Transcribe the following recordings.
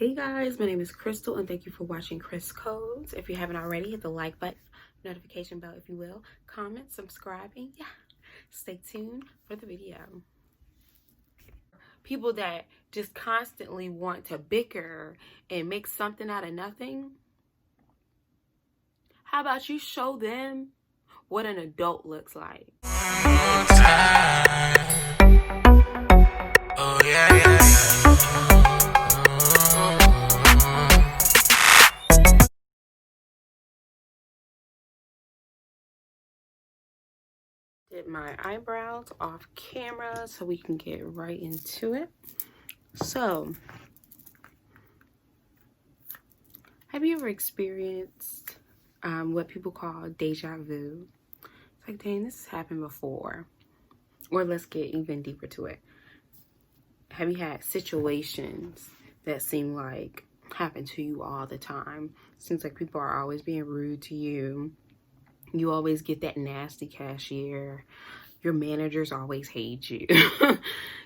Hey guys, my name is Crystal and thank you for watching Chris Codes. If you haven't already, hit the like button, notification bell if you will, comment, subscribe, and yeah, stay tuned for the video. People that just constantly want to bicker and make something out of nothing, how about you show them what an adult looks like? Oh yeah, yeah. Did my eyebrows off camera so we can get right into it. So, have you ever experienced what people call déjà vu? It's like, dang, this has happened before. Or let's get even deeper to it. Have you had situations that seem like happen to you all the time? Seems like people are always being rude to you. You always get that nasty cashier. Your managers always hate you.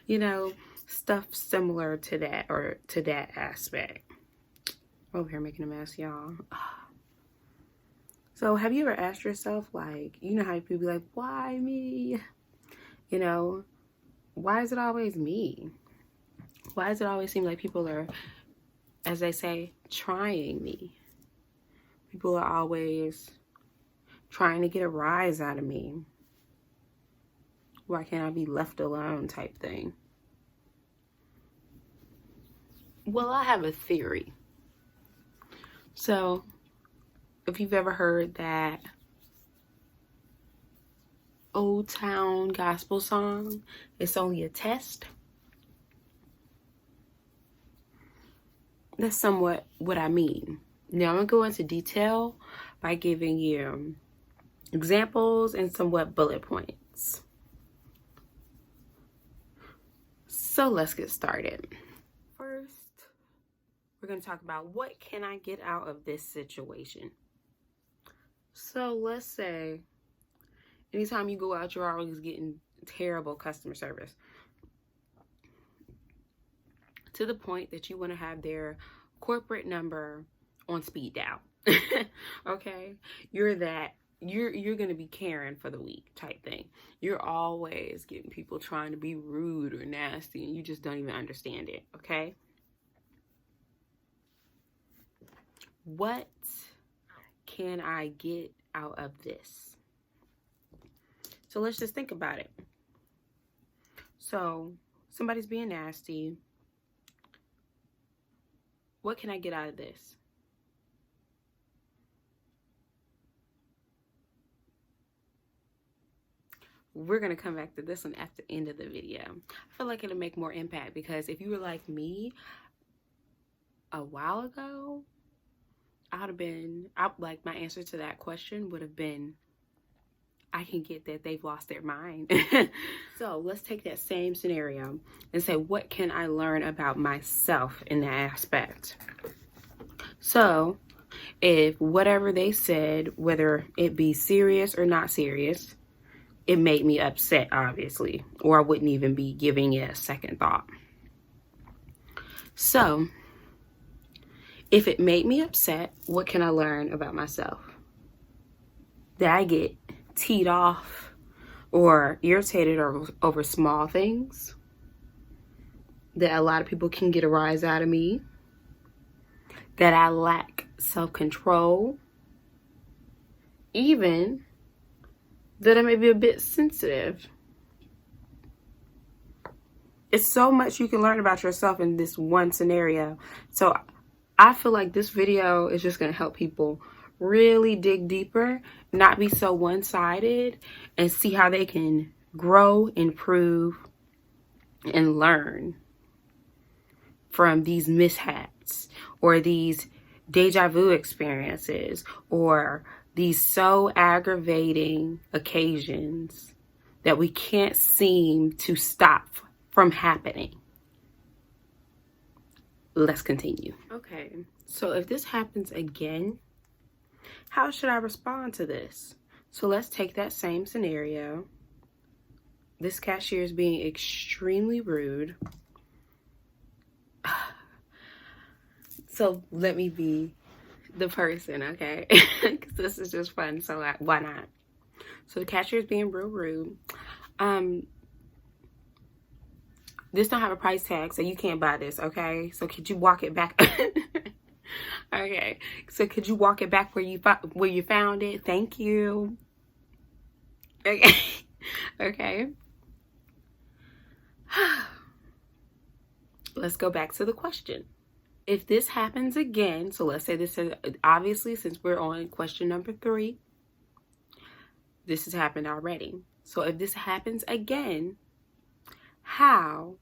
You know, stuff similar to that or to that aspect. Over here making a mess, y'all. So have you ever asked yourself, like, you know how people be like, why me? You know, why is it always me? Why does it always seem like people are, as they say, trying me? People are always trying to get a rise out of me. Why can't I be left alone type thing? Well, I have a theory. So, if you've ever heard that Old Town gospel song, it's only a test. That's somewhat what I mean. Now, I'm going to go into detail by giving you examples and somewhat bullet points. So let's get started. First, we're going to talk about what can I get out of this situation. So let's say anytime you go out, you're always getting terrible customer service. To the point that you want to have their corporate number on speed dial. Okay? You're going to be caring for the week type thing. You're always getting people trying to be rude or nasty and you just don't even understand it, okay? What can I get out of this? So let's just think about it. So somebody's being nasty. What can I get out of this? We're going to come back to this one at the end of the video. I feel like it'll make more impact because if you were like me a while ago, like my answer to that question would have been, I can get that they've lost their mind. So let's take that same scenario and say, what can I learn about myself in that aspect? So if whatever they said, whether it be serious or not serious, it made me upset, obviously, or I wouldn't even be giving it a second thought. So if it made me upset, what can I learn about myself? That I get teed off or irritated over small things, that a lot of people can get a rise out of me, that I lack self-control, even that I may be a bit sensitive. It's so much you can learn about yourself in this one scenario. So I feel like this video is just going to help people really dig deeper, not be so one-sided, and see how they can grow, improve, and learn from these mishaps or these deja vu experiences or these so aggravating occasions that we can't seem to stop from happening. Let's continue. Okay, so if this happens again, how should I respond to this? So let's take that same scenario. This cashier is being extremely rude. So let me be the person, okay? Because this is just fun, so why not? So the cashier is being real rude. This don't have a price tag, so you can't buy this, okay? So could you walk it back? Okay, so could you walk it back where you found it? Thank you. Okay. Okay. Let's go back to the question. If this happens again, so let's say this is, obviously, since we're on question number 3, this has happened already. So if this happens again, how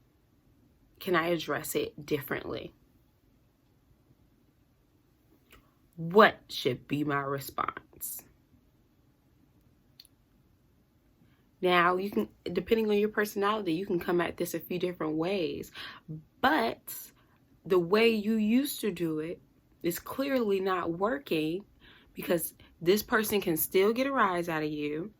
can I address it differently? What should be my response? Now, you can, depending on your personality, you can come at this a few different ways, but the way you used to do it is clearly not working, because this person can still get a rise out of you.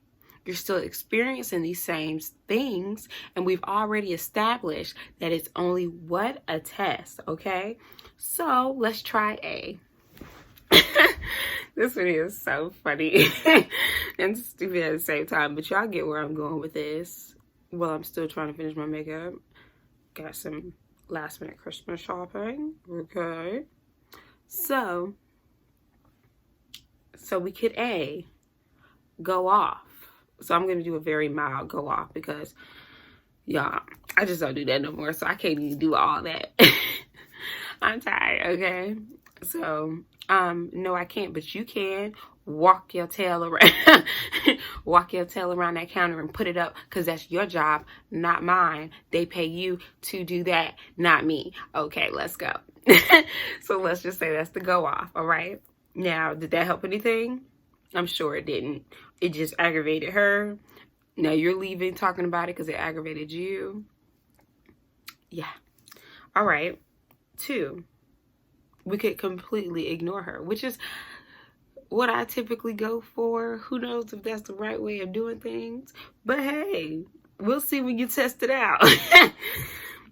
You're still experiencing these same things, and we've already established that it's only what? A test, okay? So let's try A. This video is so funny and stupid at the same time, but y'all get where I'm going with this. Well, I'm still trying to finish my makeup. Got some last minute Christmas shopping. Okay. So we could A, go off. So I'm going to do a very mild go off, because y'all, I just don't do that no more. So I can't even do all that. I'm tired, okay? So, no, I can't, but you can. Walk your tail around. Walk your tail around that counter and put it up, because that's your job, not mine. They pay you to do that, not me. Okay, let's go. So let's just say that's the go off, all right? Now, did that help anything? I'm sure it didn't. It just aggravated her. Now you're leaving talking about it because it aggravated you. Yeah. All right. 2, we could completely ignore her, which is what I typically go for. Who knows if that's the right way of doing things? But hey, we'll see when you test it out.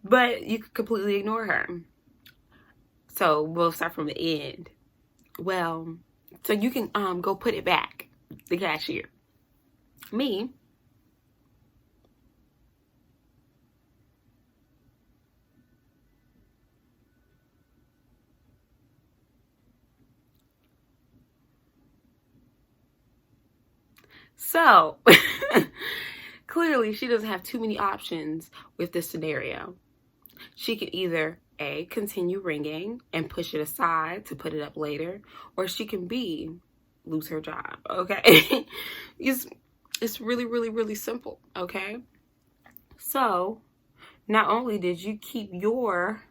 But you could completely ignore her. So we'll start from the end. Well, so you can go put it back, the cashier. Me, so clearly she doesn't have too many options with this scenario. She could either A, continue ringing and push it aside to put it up later, or she can B, lose her job, okay? It's really, really, really simple, okay? So not only did you keep your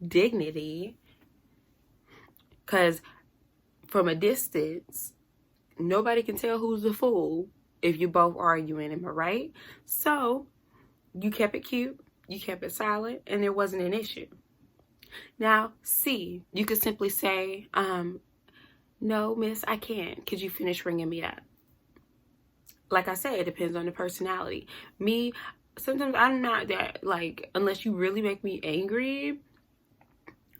dignity, because from a distance, nobody can tell who's the fool if you both arguing, am I right? So you kept it cute, you kept it silent, and there wasn't an issue. Now, C, you could simply say, no, miss, I can't. Could you finish ringing me up? Like I said, it depends on the personality. Me, sometimes I'm not that, like, unless you really make me angry,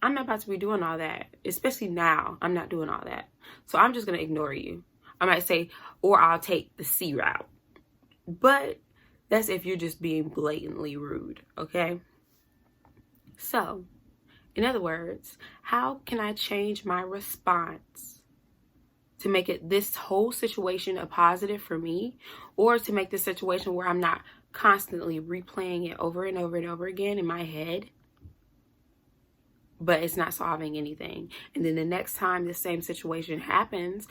I'm not about to be doing all that. Especially now, I'm not doing all that. So I'm just going to ignore you. I might say, or I'll take the C route. But that's if you're just being blatantly rude, okay? So, in other words, how can I change my response to make it this whole situation a positive for me, or to make the situation where I'm not constantly replaying it over and over and over again in my head, but it's not solving anything? And then the next time the same situation happens,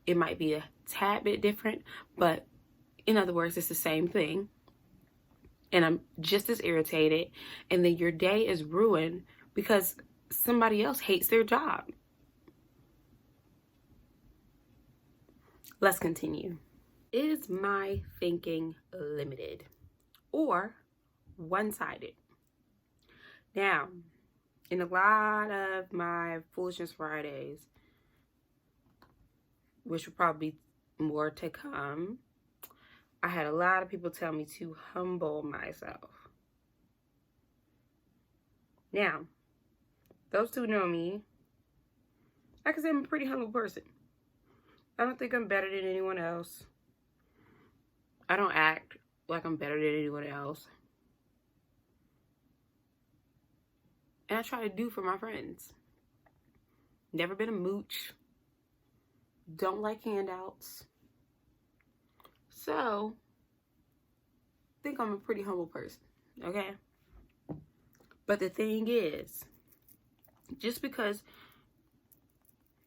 it might be a tad bit different, but in other words, it's the same thing. And I'm just as irritated, and then your day is ruined because somebody else hates their job. Let's continue. Is my thinking limited or one-sided? Now, in a lot of my Foolishness Fridays, which will probably be more to come, I had a lot of people tell me to humble myself. Now, Those two know me. Like I said, I'm a pretty humble person. I don't think I'm better than anyone else. I don't act like I'm better than anyone else. And I try to do for my friends. Never been a mooch. Don't like handouts. So, I think I'm a pretty humble person, okay? But the thing is, just because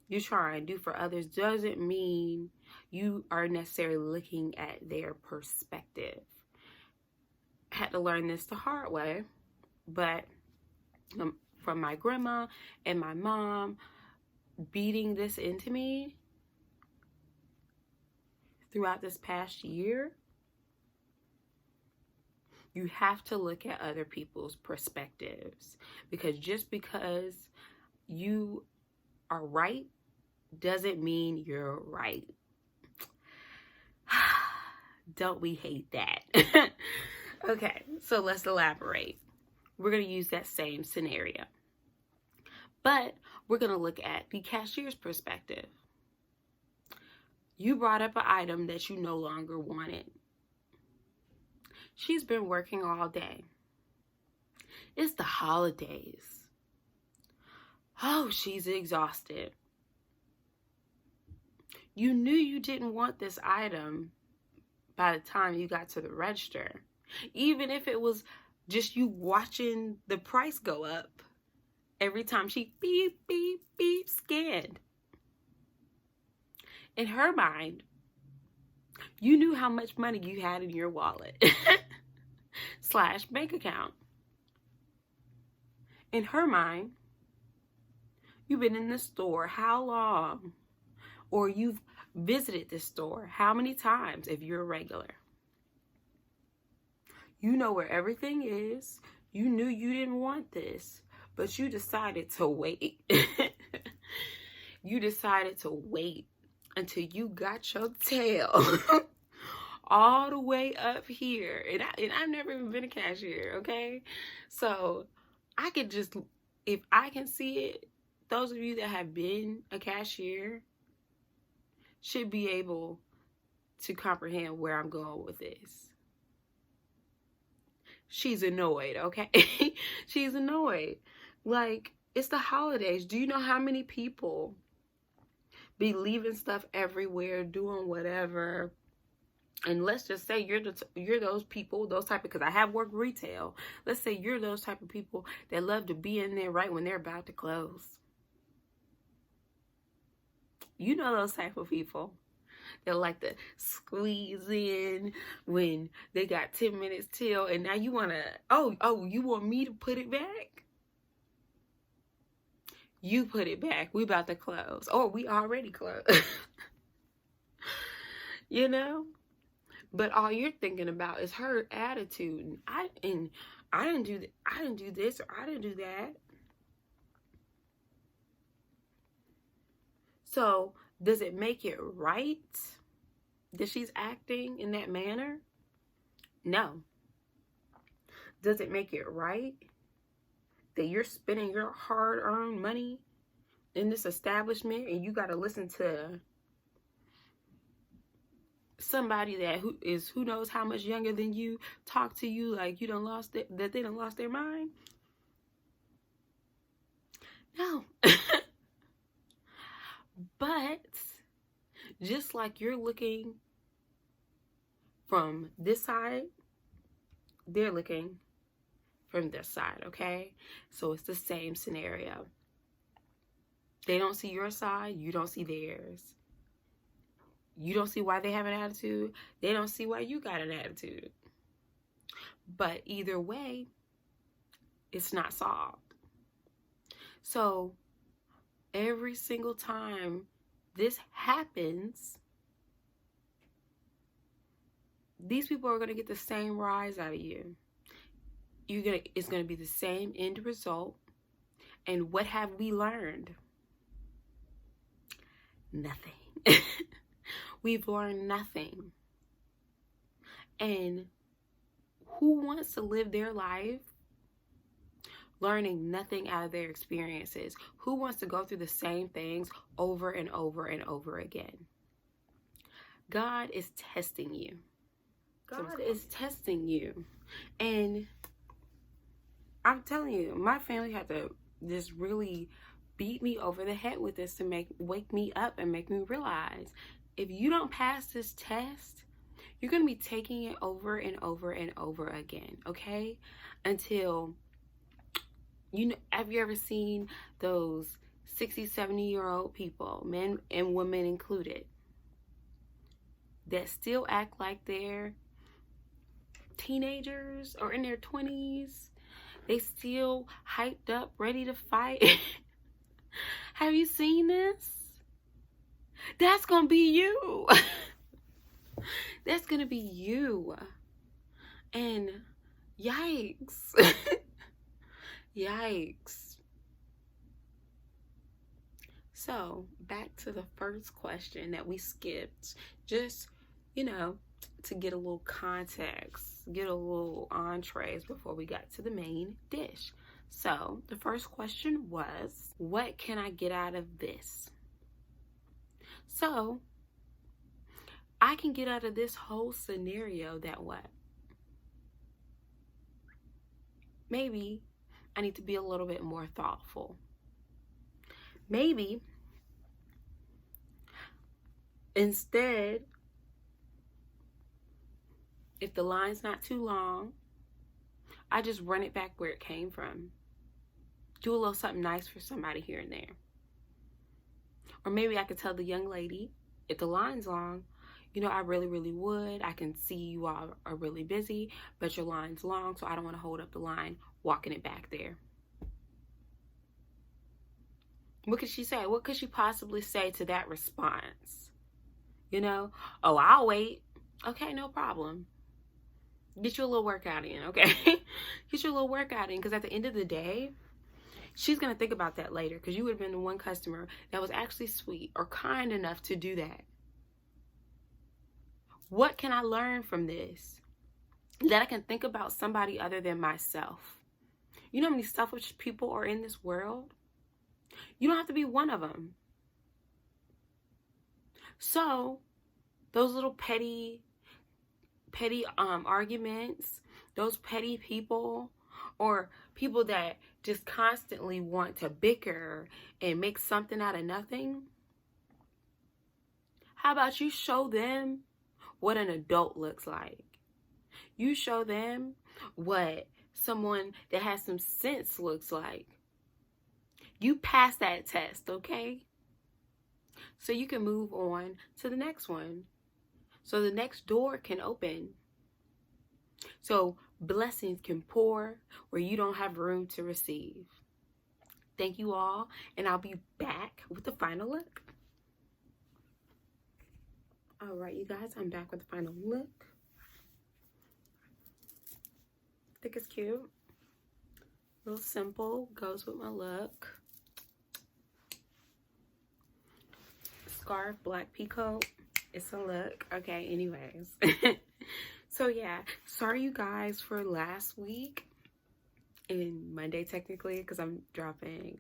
you try and do for others doesn't mean you are necessarily looking at their perspective. I had to learn this the hard way, but from my grandma and my mom beating this into me throughout this past year, you have to look at other people's perspectives, because just because you are right doesn't mean you're right. Don't we hate that? Okay, so let's elaborate. We're going to use that same scenario, but we're going to look at the cashier's perspective. You brought up an item that you no longer wanted. She's been working all day. It's the holidays. Oh, she's exhausted. You knew you didn't want this item by the time you got to the register. Even if it was just you watching the price go up every time she beep, beep, beep scanned. In her mind, you knew how much money you had in your wallet / bank account. In her mind, you've been in the store how long? Or you've visited the store how many times if you're a regular? You know where everything is. You knew you didn't want this, but you decided to wait. You decided to wait until you got your tail all the way up here. And I've never even been a cashier, okay? So I could just, if I can see it, those of you that have been a cashier should be able to comprehend where I'm going with this. She's annoyed, okay? She's annoyed. Like, it's the holidays. Do you know how many people be leaving stuff everywhere, doing whatever? And let's just say you're those people, those type of, because I have worked retail. Let's say you're those type of people that love to be in there right when they're about to close. You know those type of people. They like to squeeze in when they got 10 minutes till, and now you want to, you want me to put it back? You put it back. We about to close. Or we already closed. You know? But all you're thinking about is her attitude. I didn't do this, or I didn't do that. So, does it make it right that she's acting in that manner? No. Does it make it right that you're spending your hard-earned money in this establishment and you got to listen to somebody that who knows how much younger than you talk to you like you done lost it, that they done lost their mind? No. But just like you're looking from this side, they're looking from this side, okay? So it's the same scenario. They don't see your side, you don't see theirs. You don't see why they have an attitude, they don't see why you got an attitude. But either way, it's not solved. So every single time this happens, these people are going to get the same rise out of you. It's going to be the same end result. And what have we learned? Nothing. We've learned nothing. And who wants to live their life learning nothing out of their experiences. Who wants to go through the same things over and over and over again? God is testing you. God is testing you. And I'm telling you, my family had to just really beat me over the head with this to wake me up and make me realize, if you don't pass this test, you're going to be taking it over and over and over again, okay? Until, have you ever seen those 60, 70-year-old people, men and women included, that still act like they're teenagers or in their 20s? They still hyped up, ready to fight. Have you seen this? That's going to be you. That's going to be you. And yikes. Yikes. So, back to the first question that we skipped. Just, to get a little context, get a little entrees before we got to the main dish. So, the first question was, what can I get out of this? So, I can get out of this whole scenario that what? Maybe I need to be a little bit more thoughtful. Maybe instead, if the line's not too long, I just run it back where it came from. Do a little something nice for somebody here and there. Or maybe I could tell the young lady, if the line's long, I really, really would. I can see you all are really busy, but your line's long, so I don't want to hold up the line walking it back there. What could she say? What could she possibly say to that response? Oh, I'll wait. Okay, no problem. Get you a little workout in, okay? Get you a little workout in, because at the end of the day, she's going to think about that later, because you would have been the one customer that was actually sweet or kind enough to do that. What can I learn from this? That I can think about somebody other than myself. You know how many selfish people are in this world? You don't have to be one of them. So, those little petty arguments, those petty people, or people that just constantly want to bicker and make something out of nothing, how about you show them what an adult looks like? You show them what someone that has some sense looks like. You pass that test, okay? So you can move on to the next one. So the next door can open. So blessings can pour where you don't have room to receive. Thank you all, and I'll be back with the final look. All right, you guys, I'm back with the final look. I think it's cute. A little simple, goes with my look. Scarf, black peacoat. It's a look. Okay, anyways. So yeah, sorry you guys for last week and Monday technically, because I'm dropping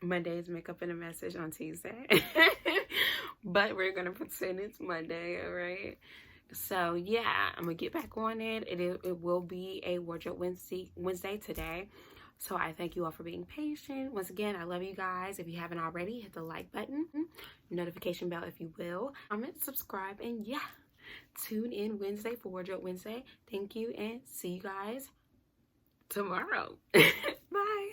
Monday's makeup and a message on Tuesday. But we're gonna pretend it's Monday, all right? So yeah, I'm gonna get back on it. It will be a wardrobe Wednesday today. So I thank you all for being patient. Once again, I love you guys. If you haven't already, hit the like button, notification bell if you will, comment, subscribe, and yeah, tune in Wednesday for Wardrobe Wednesday. Thank you, and see you guys tomorrow. Bye.